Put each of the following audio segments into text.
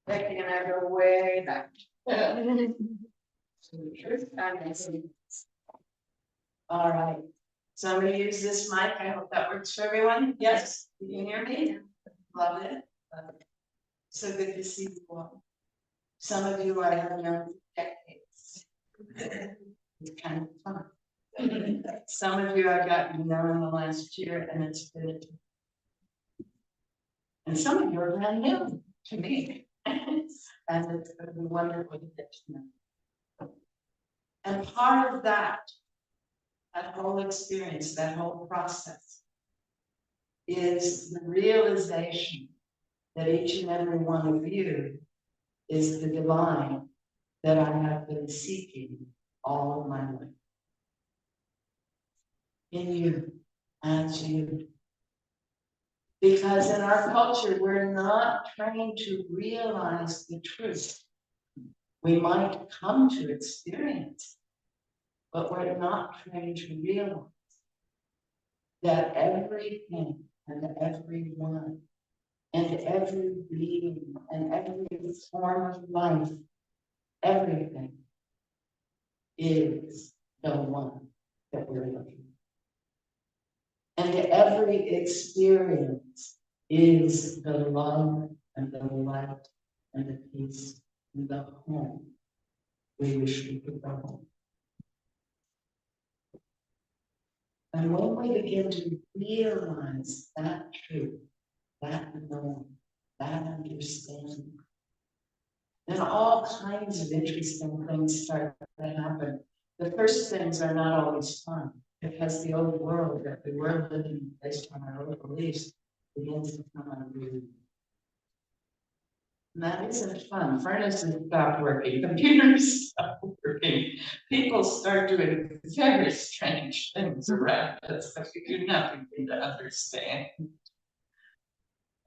Becky and I go way back. All right. So I'm going to use this mic. I hope that works for everyone. Yes, you can hear me? Love it. So good to see you all. Some of you I have known for decades. It's kind of fun. Some of you I've gotten to know in the last year, and it's been. And some of you are brand new to me. And it's going to be wonderful to get to know. And part of that whole experience, that whole process, is the realization that each and every one of you is the divine that I have been seeking all of my life. In you, as you. Because in our culture, we're not trained to realize the truth. We might come to experience, but we're not trained to realize that everything and everyone and every being and every form of life, everything is the one that we're looking for. And every experience is the love and the light and the peace and the home we wish we could go home. And when we begin to realize that truth, that knowing, that understanding, then all kinds of interesting things start to happen. The first things are not always fun, because the old world that we were living based on our old beliefs begins to come unglued. And that isn't fun. Furnaces stop working, computers stop working, people start doing very strange things around us that we do not begin to understand.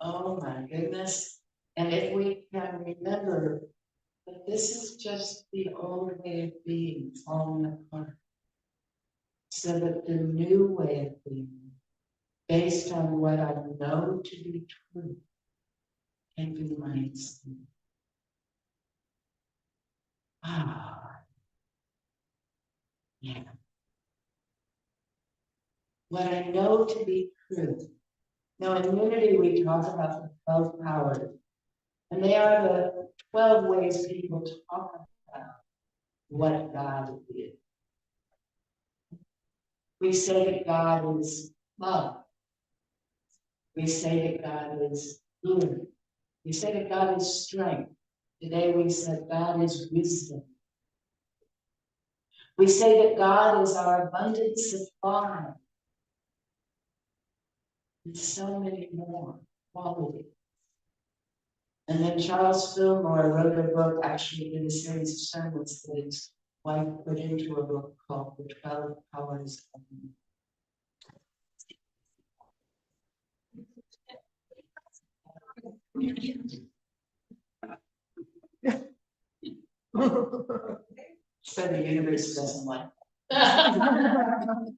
Oh my goodness. And if we can remember that this is just the old way of being falling apart, so that the new way of being, based on what I know to be true, can be my experience. Yeah. What I know to be true. Now in Unity we talk about the 12 powers, and they are the 12 ways people talk about what God is. We say that God is love. We say that God is good. We say that God is strength. Today we said God is wisdom. We say that God is our abundant supply. And so many more qualities. And then Charles Fillmore wrote a book, actually in a series of sermons that his wife put into a book called The 12 Powers of Me. So the universe doesn't like that.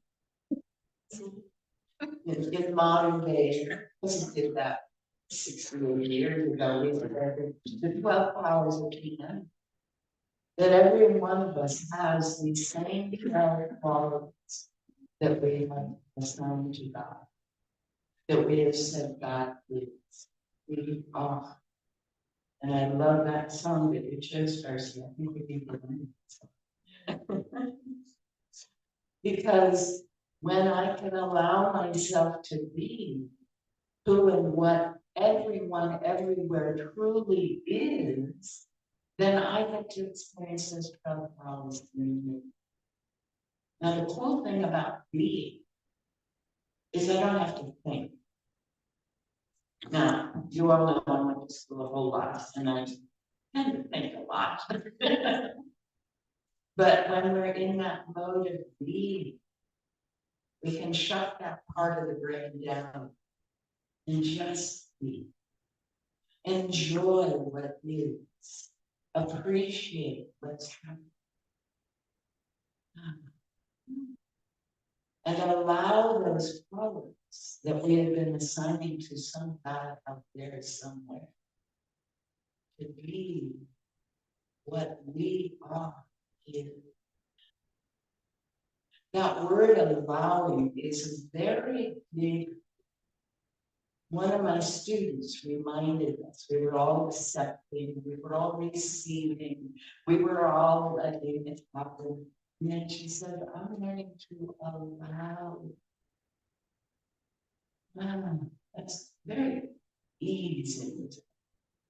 In modern day, we did that 68 years ago. We said the 12 powers of Kingdom. That every one of us has the same 12 qualities that we have assigned to God. That we have said God is. We are. And I love that song that you chose, Darcy. I think we need to learn it. Because when I can allow myself to be who and what everyone everywhere truly is, then I get to experience those 12 powers in me. Now, the cool thing about being is I don't have to think. Now, you all know I went to school a whole lot, and I tend to think a lot. But when we're in that mode of being, we can shut that part of the brain down and just be. Enjoy what is. Appreciate what's happening. And allow those powers that we have been assigning to some God out there somewhere to be what we are here. That word allowing is a very big. One of my students reminded us we were all accepting, we were all receiving, we were all letting it happen. And then she said, I'm learning to allow. That's very easy.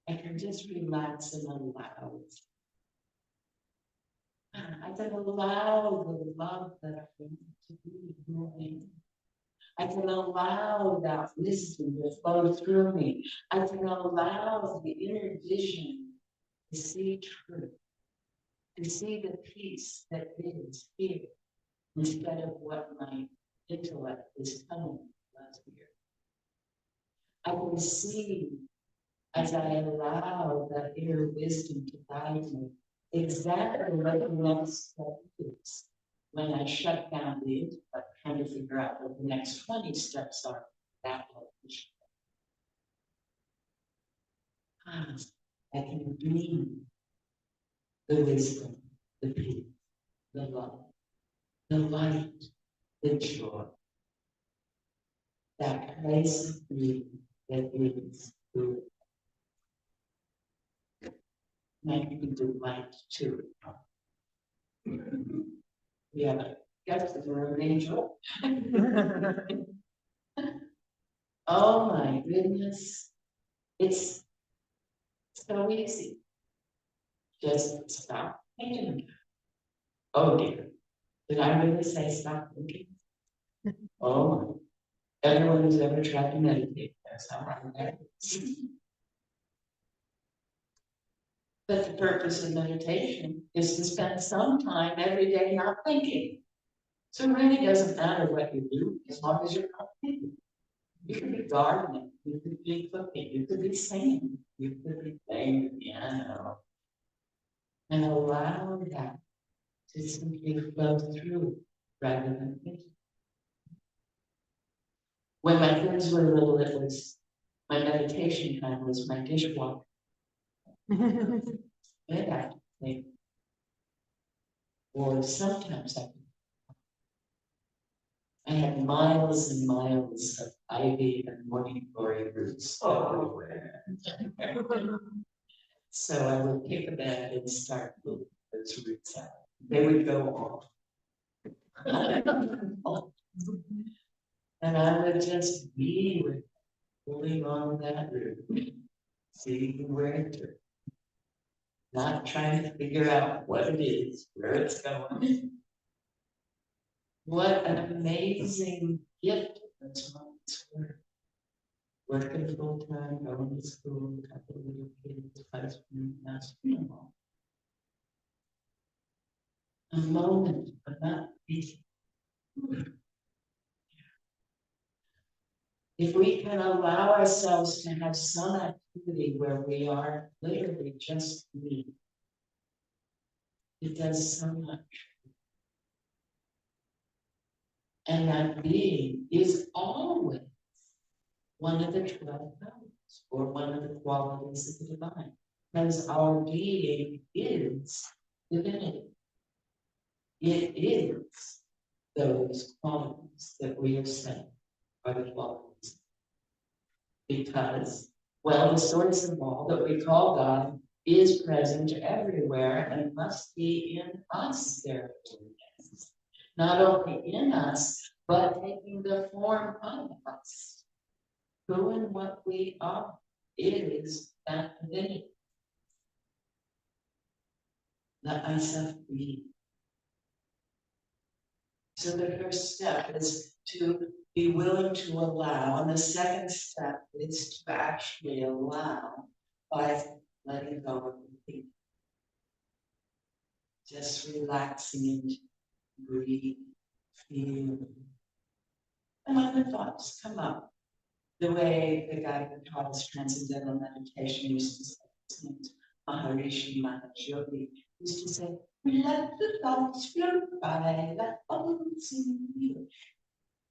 I can just relax and allow. I can allow the love that I want to be moving. I can allow that wisdom to flow through me. I can allow the inner vision to see truth, to see the peace that is here, instead of what my intellect is telling me last year. I can see, as I allow that inner wisdom to guide me, exactly what the next step is. When I shut down the intellect, trying to figure out what the next 20 steps are, that location. I can dream the wisdom, the peace, the love, the light, the joy, that place of being that is good. And I can do light too. Yeah, that's an angel. Oh my goodness. It's so easy. Just stop thinking. Oh dear. Did I really say stop thinking? Oh, everyone who's ever tried to meditate, that's how I But the purpose of meditation is to spend some time every day not thinking. So it really doesn't matter what you do as long as you're not thinking. You could be gardening, you could be cooking, you could be singing, you could be playing the piano. And allow that to simply flow through rather than thinking. When my kids were little, it was my meditation time was my dishwasher. They'd have to think. Or sometimes I had miles and miles of ivy and morning glory roots everywhere. So I would pick a bed and start moving those roots out. They would go off. And I would just be with pulling on that root, seeing where it took. Not trying to figure out what it is, where it's going. What an amazing gift those moments were. Working full time, going to school, a couple of little kids, husband, husband. A moment of not being. If we can allow ourselves to have some activity where we are literally just me, it does so much. And that being is always one of the 12 powers, or one of the qualities of the divine. Because our being is divinity. It is those qualities that we are saying are the qualities. Because, well, the source of all that we call God is present everywhere and must be in us, therefore. Not only in us, but taking the form of us. Who and what we are is that divinity. Let myself be. So the first step is to be willing to allow, and the second step is to actually allow by letting go of the thinking. Just relaxing into breathe, feel. And when the thoughts come up, the way the guy who taught us transcendental meditation used to say, his name's Maharishi Mahesh Yogi, used to say, let the thoughts float by, let thoughts in you.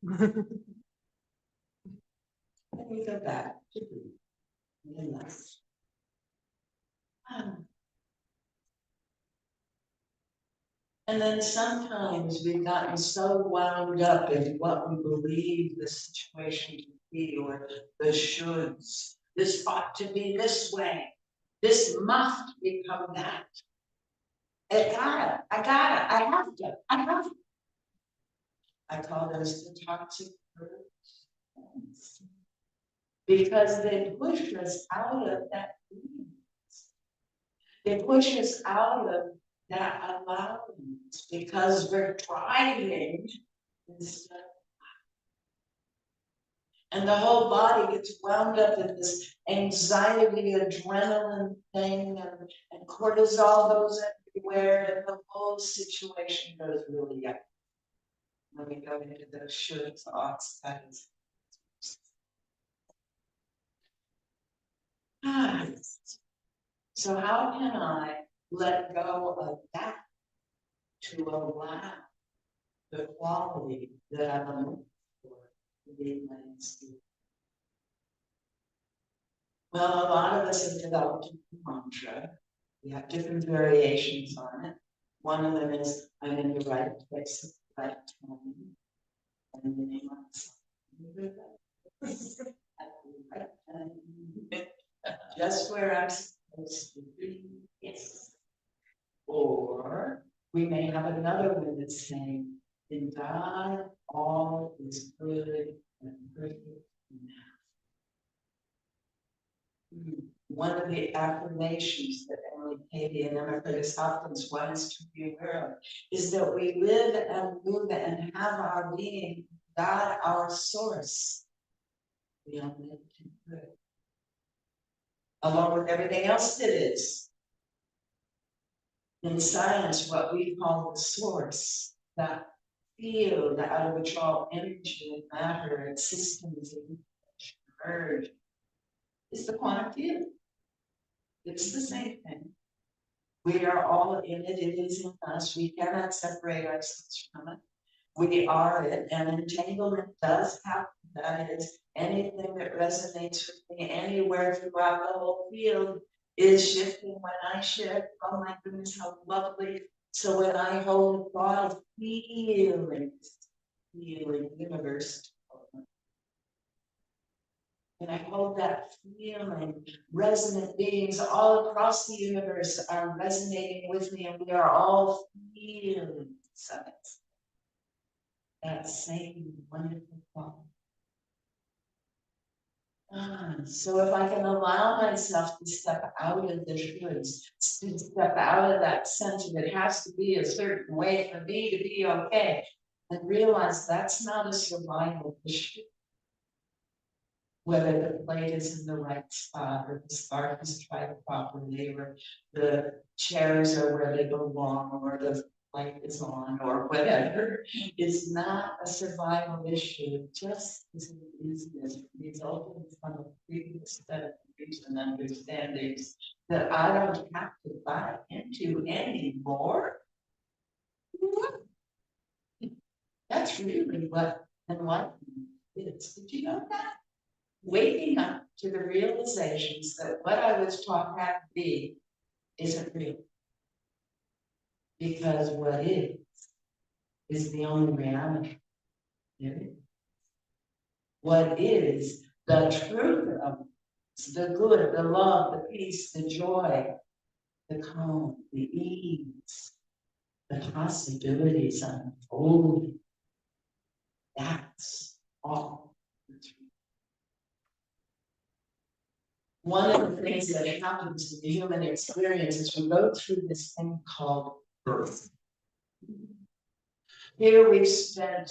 And we go back to breathe, relax. And then sometimes we've gotten so wound up in what we believe the situation to be, or the shoulds. This ought to be this way. This must become that. I have to. I call those the toxic birds. Because they push us out of that being. They push us out of that allowance because we're trying instead. And the whole body gets wound up in this anxiety, adrenaline thing, and cortisol goes everywhere, and the whole situation goes really up. When we go into those shoulds, oughts, patterns. So how can I let go of that to allow the quality that I'm looking for to be my student? Well, a lot of us have developed a mantra. We have different variations on it. One of them is, I'm in the right place at the right time. And the name of the right just where I'm supposed to be. Yes. Or we may have another one that's saying, in God, all is good and perfect now. One of the affirmations that Emily Cady and Emma Curtis Hopkins want us to be aware of is that we live and move and have our being, God, our source. We are living good. Along with everything else that is. In science, what we call the source, that field out of which all energy and matter and systems emerge, is the quantum field. It's the same thing. We are all in it, it is in us. We cannot separate ourselves from it. We are it, and entanglement does happen. That is, anything that resonates with me anywhere throughout the whole field is shifting when I shift. Oh my goodness, how lovely. So when I hold God of healing universe, and I hold that feeling, resonant beings all across the universe are resonating with me, and we are all feeling that same wonderful quality. So if I can allow myself to step out of the shoulds, to step out of that sense of it has to be a certain way for me to be okay, and realize that's not a survival issue. Whether the plate is in the right spot, or the scarf is tried properly, or the chairs are where they belong, or the light is on, or whatever, is not a survival issue, just as it is this resulting from a previous set of beliefs and understandings that I don't have to buy into anymore. That's really what enlightenment is. Did you know that? Waking up to the realizations that what I was taught how to be isn't real. Because what is the only reality. What is the truth of it, the good, the love, the peace, the joy, the calm, the ease, the possibilities unfolding. That's all the truth. One of the things that happens in the human experience is we go through this thing called birth. Here we've spent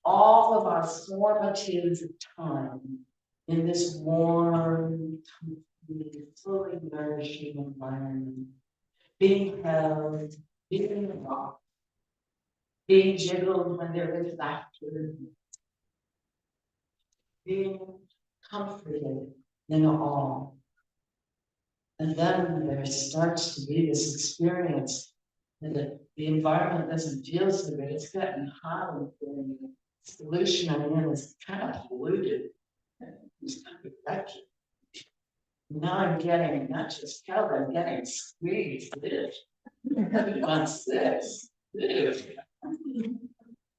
all of our formative time in this warm, fully nourishing environment, being held, being rocked, being jiggled when there is laughter, being comforted in awe. And then there starts to be this experience that the environment doesn't feel so good. It's gotten hot, and the solution I'm in is kind of polluted. It's kind of wretched. Now I'm getting not just held, I'm getting squeezed. Who wants this?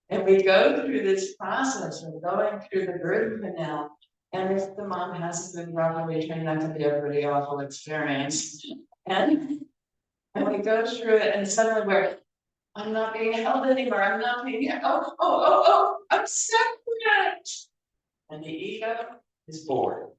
And we go through this process of going through the birth canal. And if the mom hasn't been properly trained, that can be a pretty awful experience. And we go through it, and suddenly I'm not being held anymore. I'm not being, I'm separate. And the ego is bored.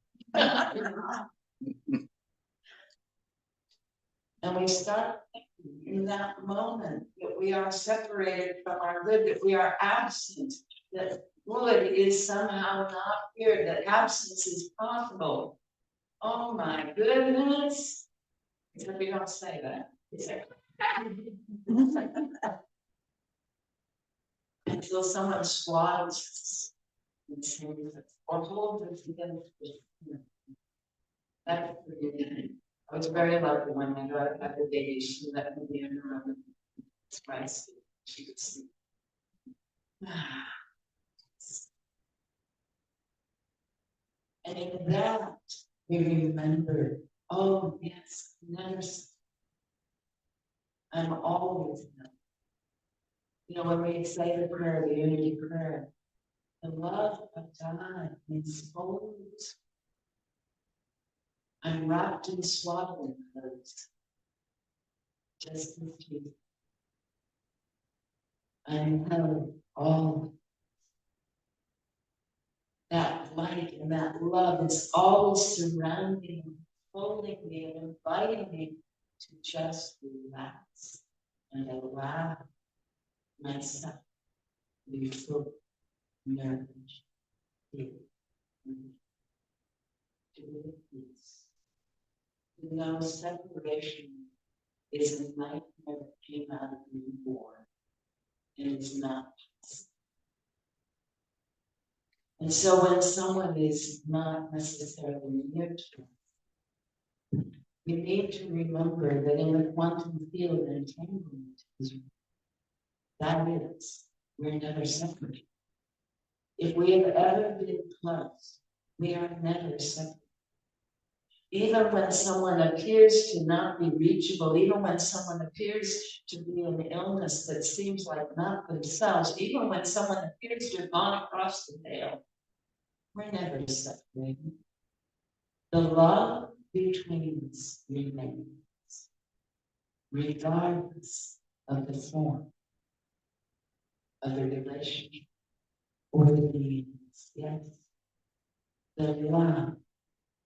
And we start thinking in that moment that we are separated from our good, that we are absent, that good is somehow not here, that absence is possible. Oh my goodness. Except we don't say that. Until someone swallows and says, or holds it together. That's the beginning. I was very lucky when my daughter had the baby. She let me be in her room. It's nice. She could sleep. And in that, we remember, oh yes, never. I'm always enough. You know, when we say the prayer, the unity prayer, the love of God enfolds. I'm wrapped in swaddling clothes, just as Jesus. I'm held all. That light and that love is always surrounding, holding me, and inviting me to just relax and allow myself to be fully nourished, healed, to be at peace. To know separation is a nightmare that came out of me born, and it's not possible. And so when someone is not necessarily near to, you need to remember that in the quantum field, entanglement is that is, we're never separate. If we have ever been close, we are never separate. Even when someone appears to not be reachable, even when someone appears to be an illness that seems like not themselves, even when someone appears to have gone across the veil, we're never separated. The love between us remains, regardless of the form of the relationship or the means. Yes, the love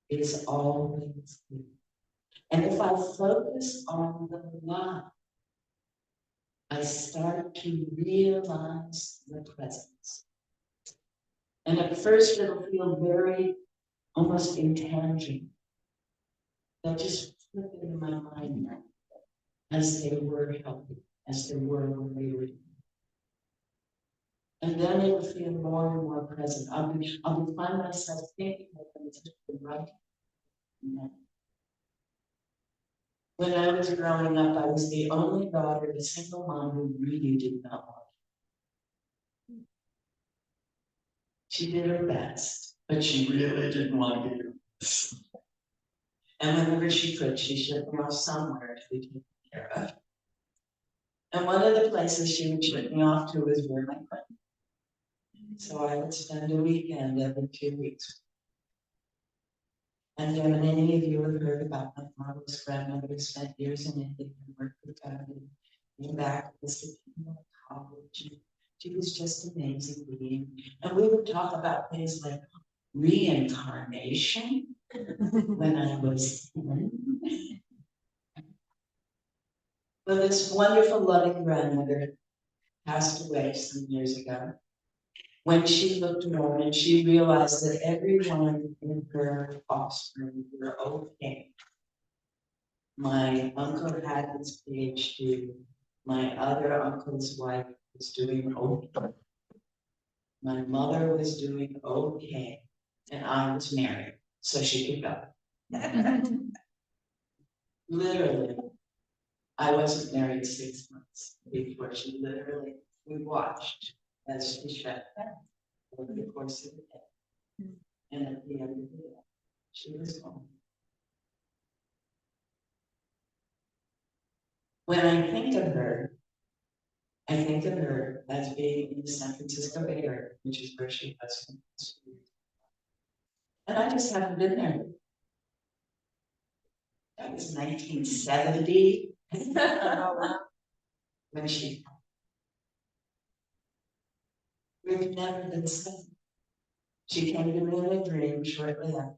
is always good. And if I focus on the love, I start to realize the presence. And at first it'll feel very almost intangible. They'll just flip into my mind now, as they were healthy, as they were when they were. And then it will feel more and more present. I'll find myself thinking of them just right now. When I was growing up, I was the only daughter of a single mom who really did not want it. She did her best, but she really didn't want to do it. And whenever she could, she shipped me off somewhere to be taken care of. And one of the places she would ship me off to was where my friend. So I would spend a weekend every 2 weeks. And many of you have heard about my marvelous grandmother who spent years in India and worked with God and came back as a college. She was just an amazing being. And we would talk about things like reincarnation when I was 10. But this wonderful, loving grandmother passed away some years ago. When she looked around, she realized that everyone in her offspring were okay. My uncle had his PhD. My other uncle's wife was doing okay. My mother was doing okay. And I was married, so she could go. Literally, I wasn't married 6 months before she literally, we watched as she shut down over the course of the day. And at the end of the day, she was gone. When I think of her, I think of her as being in the San Francisco Bay Area, which is where she was. And I just haven't been there. That was 1970. When she. We've never been seen. She came to me in a dream shortly after.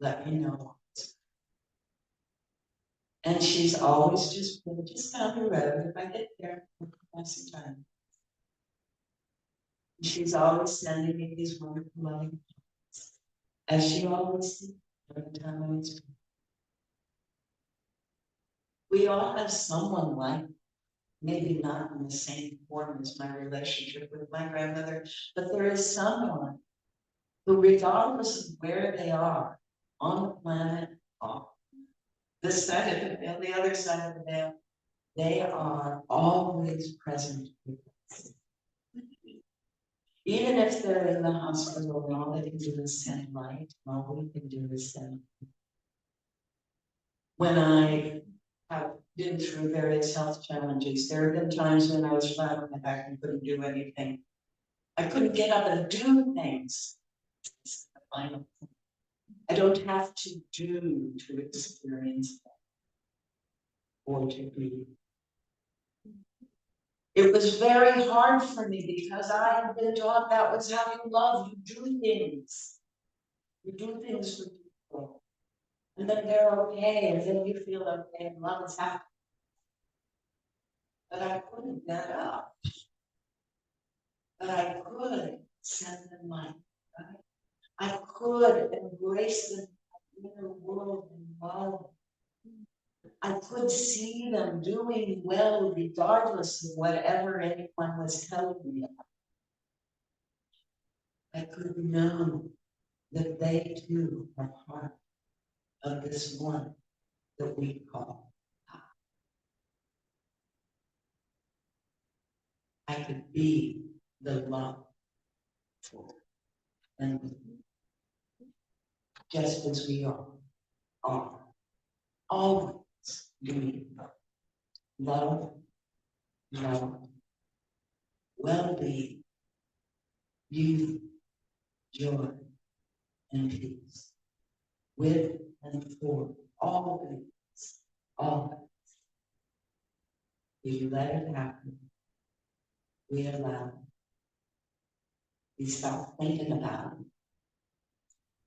Let me know. And she's always just been just down the road. If I get there, I'll have some time. She's always sending me these wonderful loving things, as she always did every time I was. We all have someone like, maybe not in the same form as my relationship with my grandmother, but there is someone who, regardless of where they are on the planet, on this side of the veil, the other side of the veil, they are always present with us. Even if they're in the hospital and all they can do is send light, all we can do is send. When I have been through various health challenges, there have been times when I was flat on my back and couldn't do anything. I couldn't get up and do things. It's the final thing. I don't have to do to experience that or to be. It was very hard for me because I had been taught that was how you love. You do things. You do things for people. And then they're okay, and then you feel okay, and love is happening. But I couldn't get up. But I could send them light. Right? I could embrace the inner world in love. I could see them doing well regardless of whatever anyone was telling me about. I could know that they too are part of this one that we call God. I could be the love for and just as we are always doing love, well-being, beauty, joy, and peace, with and for all things, all. We let it happen. We allow it. We stop thinking about it.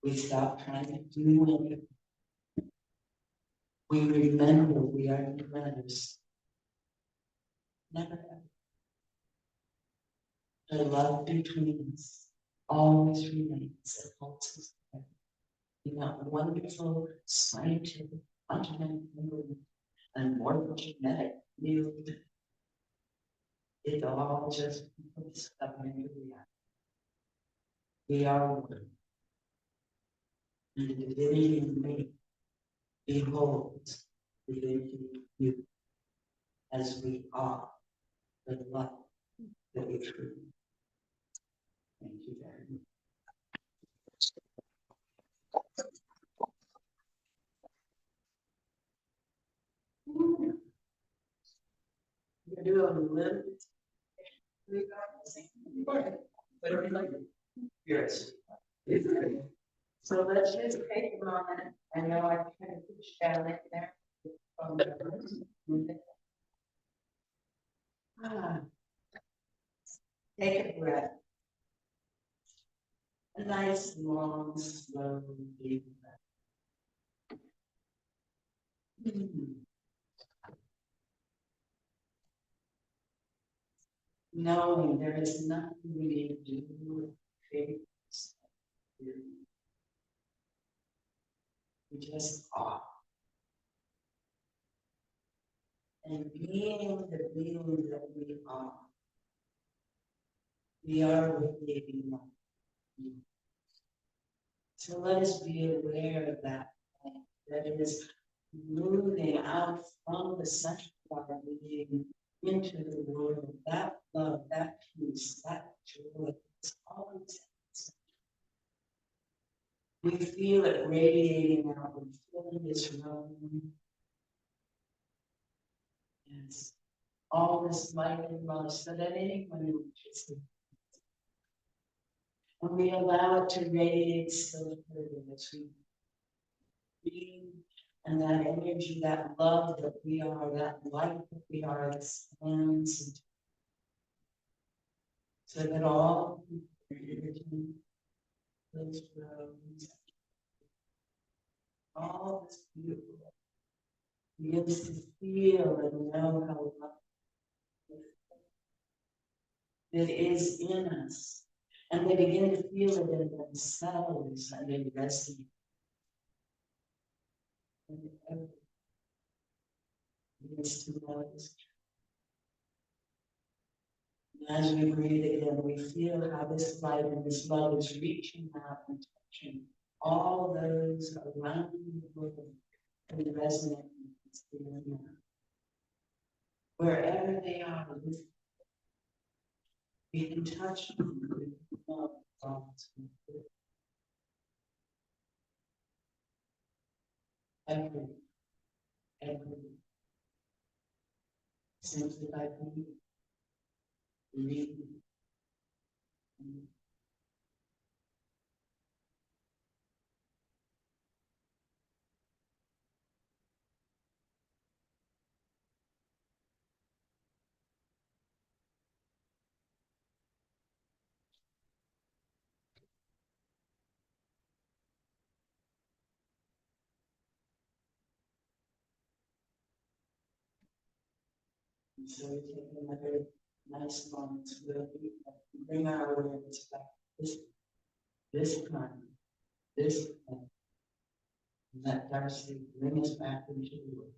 We stop trying to do it. We remember we are brothers. Never ever. The love between us always remains. It holds us together. In that wonderful scientific, fundamental, and morphogenetic field, it all just puts up into reality. We are one. And the divinity in me beholds the divinity in you as we are the love that we truly. Thank you very much. We're do a little. Whatever you like. Yours. So let's just take a moment. I know I kind of pushed down in there. Take a breath. A nice, long, slow, deep breath. Knowing there is nothing we need to do. We just are. And being the being that we are radiating love. So let us be aware of that it is moving out from the center of our being into the world. That love, that peace, that joy is always. We feel it radiating out and filling this room. all this light and love so that anyone who is, and we allow it to radiate so further as we breathe, and that energy, that love that we are, that light that we are expands so that all energy, those roads, all this beautiful begins to feel and know how love it is in us. And they begin to feel it in themselves and they resonate. And everything begins to notice. And as we breathe again, we feel how this light and this love is reaching out and touching all those around the world and resonating with this feeling now. Wherever they are, we can touch them with love, thoughts, and every, simply by breathing. And so we take another nice moment to really bring our awareness back. This time, and let Darcy bring us back into the world.